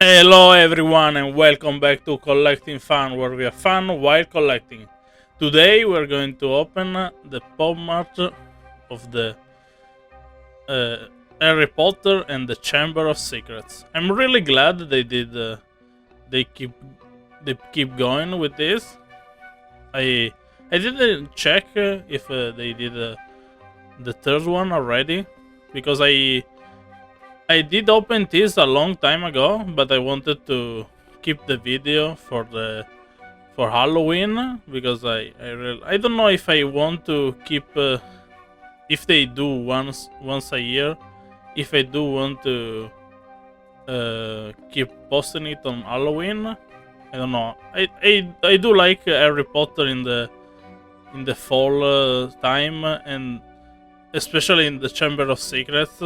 Hello everyone and welcome back to Collecting Fun, where we have fun while collecting. Today we're going to open the PopMart of the uh, Harry Potter and the Chamber of Secrets. I'm really glad they keep they keep going with this. I didn't check if they did the third one already, because I did open this a long time ago, but I wanted to keep the video for Halloween, because I don't know if I want to keep if they do once a year, if I do want to keep posting it on Halloween. I don't know. I do like Harry Potter in the fall time, and especially in the Chamber of Secrets.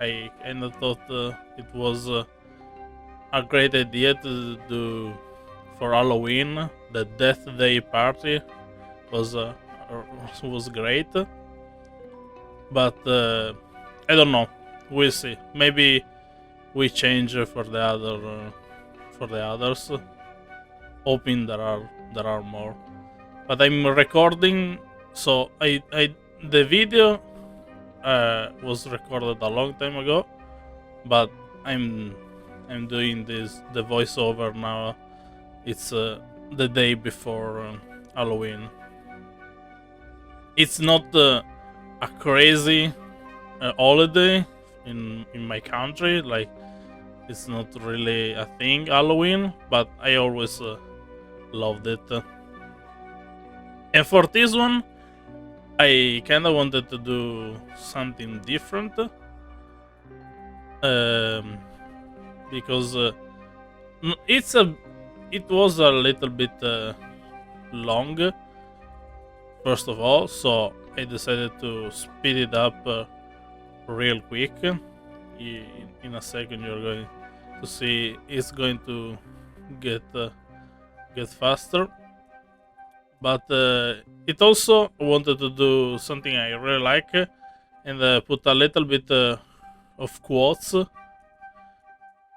I kind of thought it was a great idea to do for Halloween. The Death Day party was was great, but I don't know. We'll see. Maybe we change for the others. Hoping there are more. But I'm recording, so I the video was recorded a long time ago, but I'm doing the voiceover now. It's the day before Halloween. It's not a crazy holiday in my country. Like, it's not really a thing, Halloween, but I always loved it. And for this one, I kind of wanted to do something different, because it was a little bit long, first of all, so I decided to speed it up real quick. In a second, you're going to see it's going to get faster. But it also wanted to do something I really like, and put a little bit of quotes.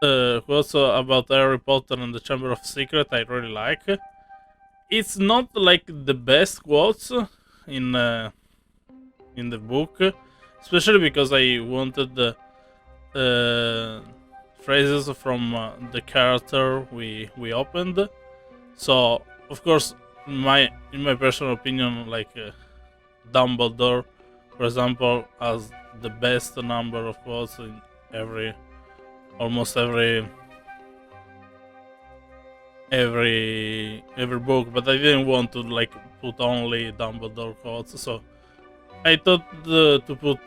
Quotes about Harry Potter and the Chamber of Secret I really like. It's not like the best quotes in the book, especially because I wanted the phrases from the character we opened. So of course, in my personal opinion, like Dumbledore, for example, has the best number of quotes in almost every book. But I didn't want to like put only Dumbledore quotes, so I thought to put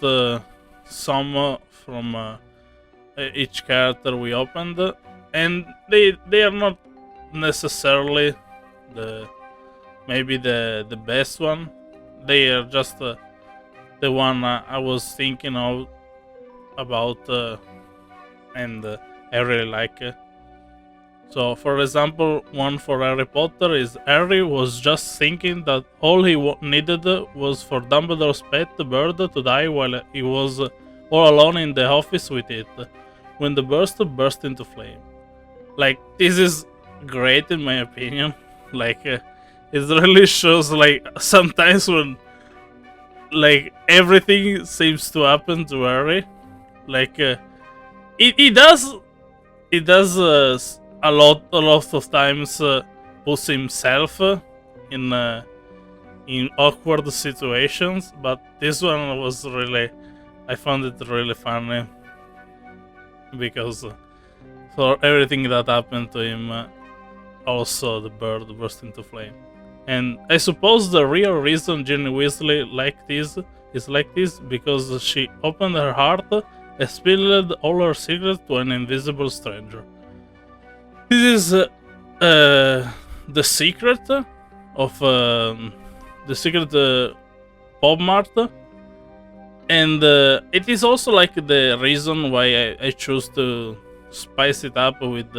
some from each character we opened, and they are not necessarily the maybe the best one. They are just the one I was thinking of about, and I really like. So, for example, one for Harry Potter is: Harry was just thinking that all he needed was for Dumbledore's pet bird to die while he was all alone in the office with it, when the burst into flame. Like, this is great in my opinion. Like, it really shows, like, sometimes when like everything seems to happen to Harry. Like, it does a lot of times puts himself in awkward situations, but this one was really, I found it really funny, because for everything that happened to him, also the bird burst into flame. And I suppose the real reason Ginny Weasley is like this because she opened her heart and spilled all her secrets to an invisible stranger. This is the secret of the secret PopMart, and it is also like the reason why I choose to spice it up with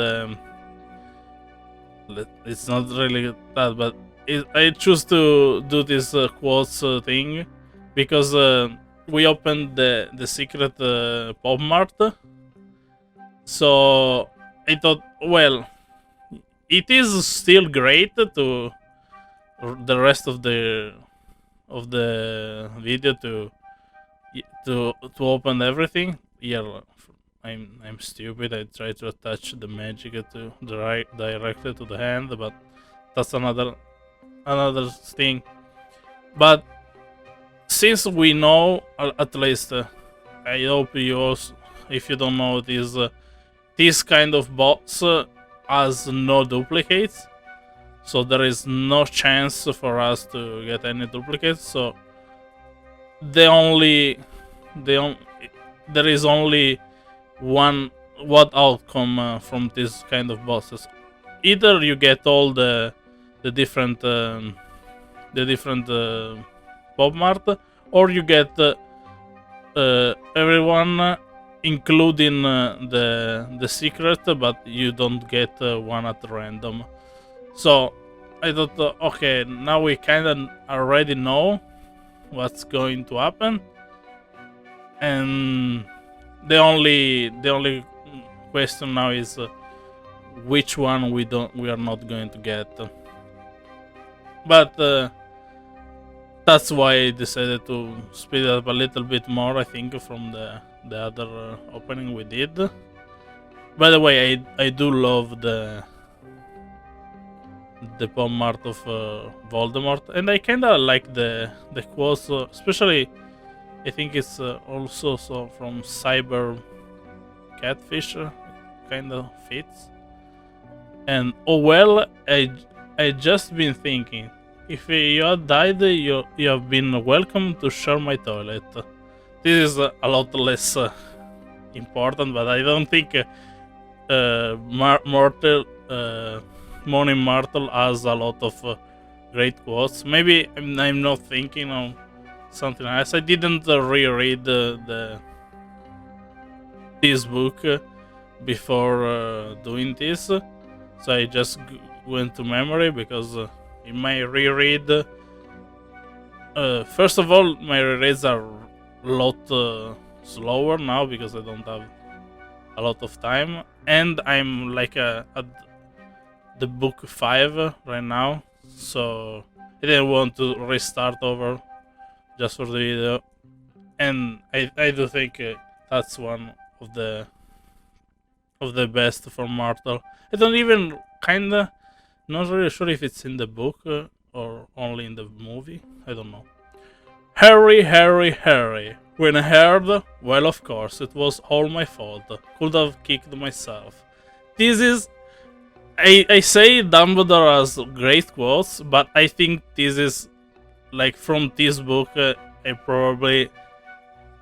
it's not really that, but I choose to do this quotes thing because we opened the secret PopMart, so I thought, well, it is still great to the rest of the video to open everything. Yeah, I'm stupid. I try to attach the magic to directly to the hand, but that's another thing. But since we know, at least, I hope you also, if you don't know this kind of box has no duplicates, so there is no chance for us to get any duplicates. So the only the on, there is only one what outcome from this kind of bosses. Either you get all the different the different PopMart, or you get everyone, including the secret, but you don't get one at random. So I thought, okay, now we kind of already know what's going to happen, and the only question now is which one we are not going to get. But that's why I decided to speed it up a little bit more, I think, from the other opening we did. By the way, I do love the PopMart of Voldemort, and I kind of like the quotes, especially I think it's also so from Cyber Catfish, kind of fits. And oh well, I just been thinking, if you had died, you have been welcome to share my toilet. This is a lot less important, but I don't think Morning Martel has a lot of great quotes. Maybe I'm not thinking of something else. I didn't reread this book before doing this, so I just went to memory because in my reread, first of all, my rereads are a lot slower now because I don't have a lot of time, and I'm like at the book 5 right now, so I didn't want to restart over just for the video. And I do think that's one of the best for Martel. I don't even kinda not really sure if it's in the book or only in the movie. I don't know. Harry, Harry, Harry. When I heard, well, of course, it was all my fault. Could have kicked myself. This is. I say Dumbledore has great quotes, but I think this is like from this book. I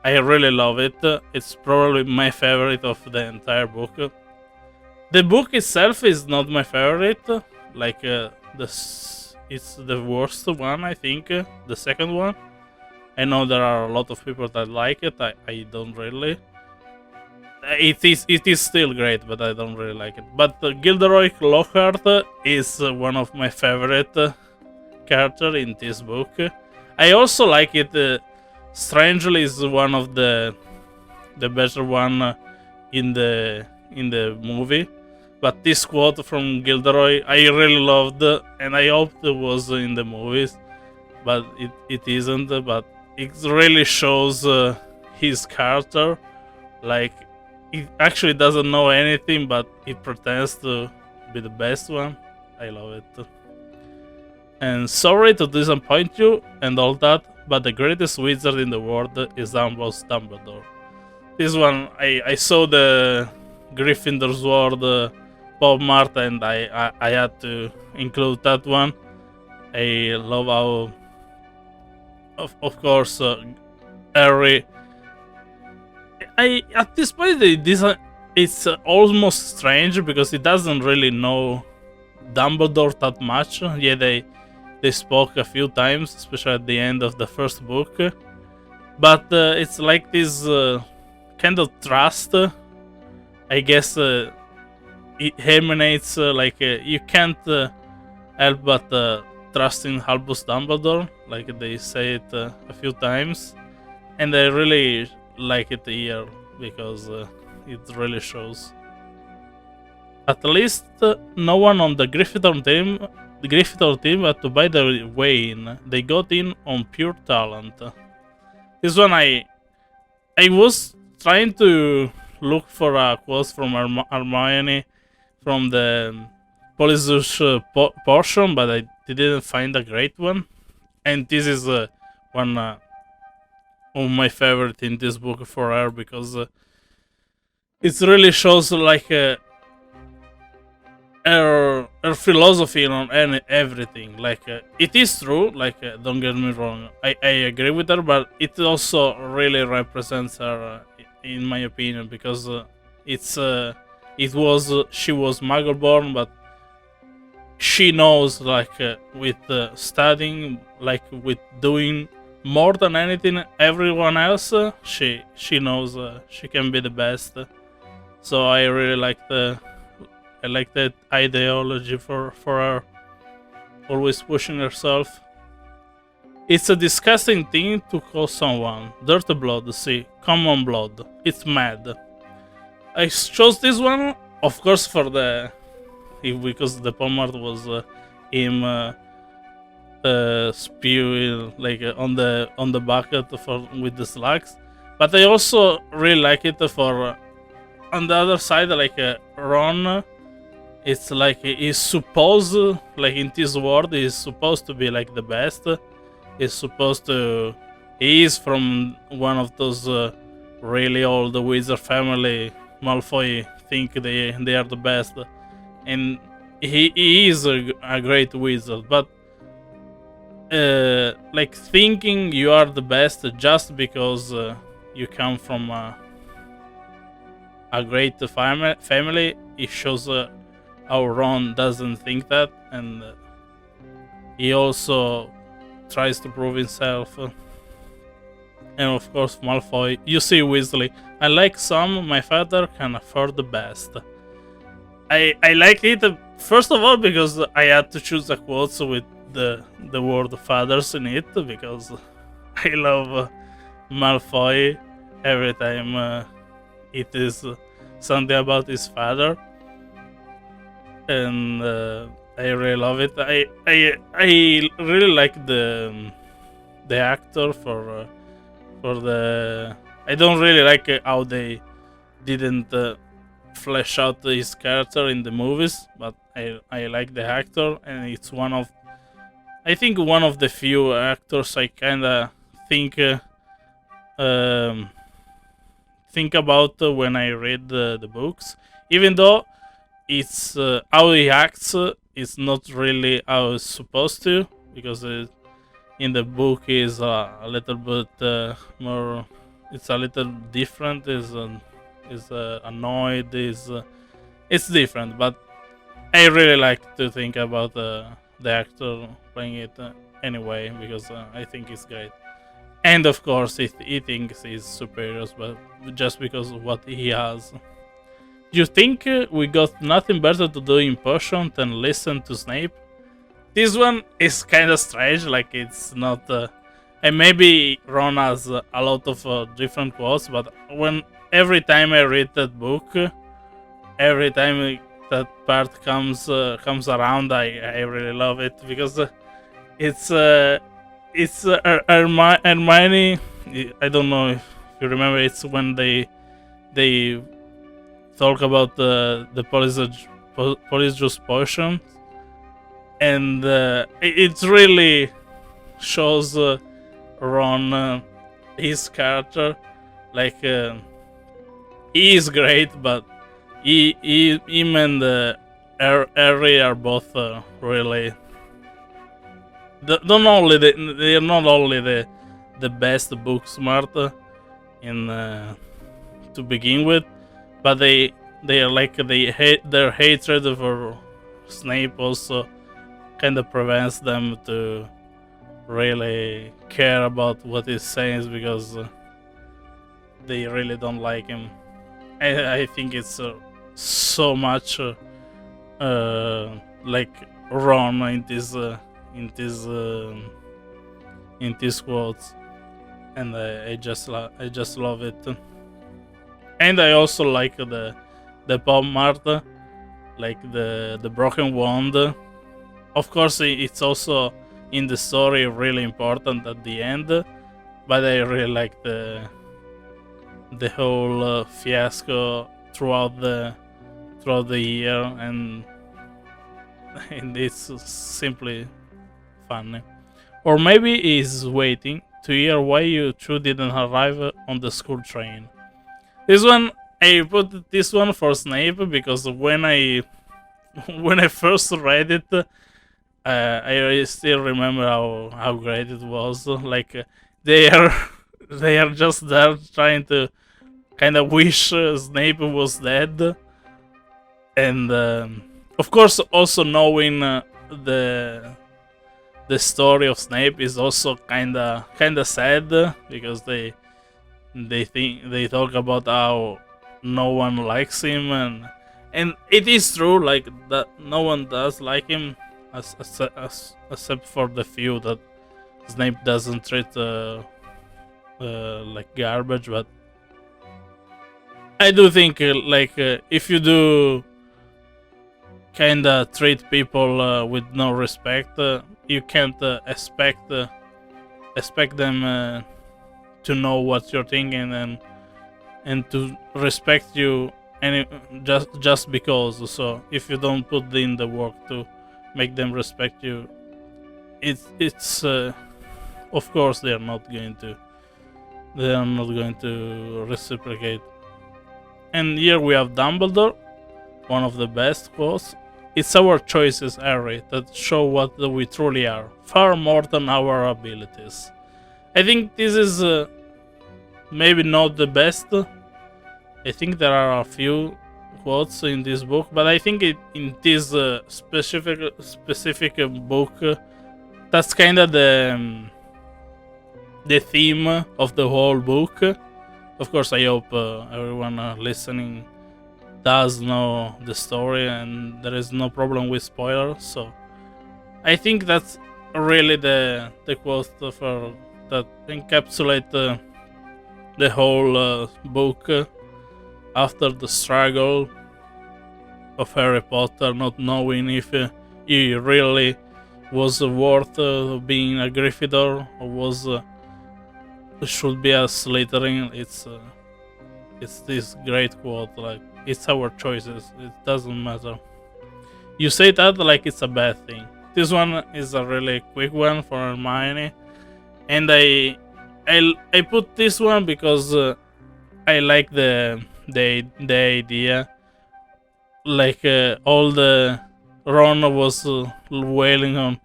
really love it. It's probably my favorite of the entire book. The book itself is not my favorite. Like it's the worst one, I think. The second one. I know there are a lot of people that like it. I don't really. It is still great, but I don't really like it. But Gilderoy Lockhart is one of my favorite character in this book. I also like it. Strangely, is one of the better one in the movie. But this quote from Gilderoy I really loved, and I hoped it was in the movies, but it isn't. But it really shows his character. Like, he actually doesn't know anything, but he pretends to be the best one. I love it. And sorry to disappoint you and all that, but the greatest wizard in the world is Albus Dumbledore. This one, I saw the Gryffindor Sword PopMart, and I had to include that one. I love how, of course, Harry. At this point, it's almost strange because he doesn't really know Dumbledore that much. Yeah, they spoke a few times, especially at the end of the first book. But it's like this kind of trust. I guess it emanates like you can't help but trust in Albus Dumbledore. Like they say it a few times, and I really like it here because it really shows. At least no one on the Gryffindor team had to buy their way in. They got in on pure talent. This one I was trying to look for a quote from Hermione from the Polyjuice portion, but I didn't find a great one. And this is one of my favorite in this book for her because it really shows like her philosophy on everything. Like it is true. Like don't get me wrong, I agree with her, but it also really represents her, in my opinion, because it's she was Muggle born, but she knows like with studying, like with doing more than anything everyone else, she knows she can be the best. So I really I like that ideology for her, always pushing herself. It's a disgusting thing to call someone dirty blood. See, common blood. It's mad. I chose this one, of course, for the because the PopMart was him spewing like on the bucket for with the slugs. But I also really like it for on the other side, like Ron. It's like he's supposed, like in this world, he's supposed to be like the best. He's supposed to. He is from one of those really old wizard family. Malfoy think they are the best, and he is a great wizard. But like thinking you are the best just because you come from a great family, it shows how Ron doesn't think that, and he also tries to prove himself. And of course, Malfoy. You see, Weasley. I like some. My father can afford the best. I like it first of all because I had to choose a quote with the word fathers in it because I love Malfoy every time it is something about his father, and I really love it. I really like the actor for the. I don't really like how they didn't flesh out his character in the movies, but I like the actor, and it's I think one of the few actors I kind of think um, think about when I read the books, even though it's how he acts is not really how it's supposed to, because in the book is a little bit more. It's a little different. Is annoyed. It's different, but I really like to think about the actor playing it anyway because I think it's great. And of course, he thinks he's superior, but just because of what he has. You think we got nothing better to do in potion than listen to Snape? This one is kind of strange, like it's not. And maybe Ron has a lot of different quotes, but every time I read that book, every time that part comes around, I really love it because it's Hermione. I don't know if you remember. It's when they talk about the Polyjuice potion, and it really shows Ron his character. Like he is great, but him and Harry are both really. They are not only the best book smart in to begin with, but they are like their hatred for Snape also kind of prevents them to really care about what he's saying because they really don't like him. I think it's so much like Ron in these quotes, and I just love it. And I also like the PopMart like the broken wand. Of course, it's also in the story really important at the end, but I really like the whole fiasco throughout the year, and it's simply funny. Or maybe he's waiting to hear why you two didn't arrive on the school train. This one, I put this one for Snape because when I first read it, I still remember how great it was. Like they are they are just there trying to kind of wish Snape was dead, and of course also knowing the story of Snape is also kinda sad because they talk about how no one likes him, and it is true, like that no one does like him except for the few that Snape doesn't treat like garbage. But I do think if you do kinda treat people with no respect, you can't expect them to know what you're thinking and to respect you any just because. So if you don't put in the work to make them respect you, it's of course they are not going to reciprocate. And here we have Dumbledore, one of the best quotes. It's our choices, Harry, that show what we truly are, far more than our abilities. I think this is maybe not the best. I think there are a few quotes in this book, but I think in this specific book, that's kind of the theme of the whole book. Of course, I hope everyone listening does know the story and there is no problem with spoilers. So I think that's really the quote for that encapsulate the whole book after the struggle of Harry Potter, not knowing if he really was worth being a Gryffindor or was should be a Slytherin. It's this great quote, like it's our choices. It doesn't matter. You say that like it's a bad thing. This one is a really quick one for Hermione, and I put this one because I like the idea. Like all the Ron was wailing on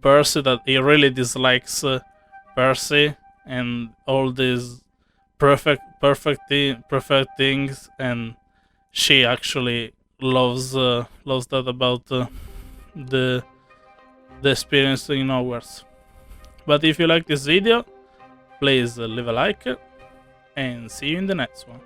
Percy that he really dislikes Percy and all these perfect things, and she actually loves that about the experience in Hogwarts. But if you like this video, please leave a like and see you in the next one.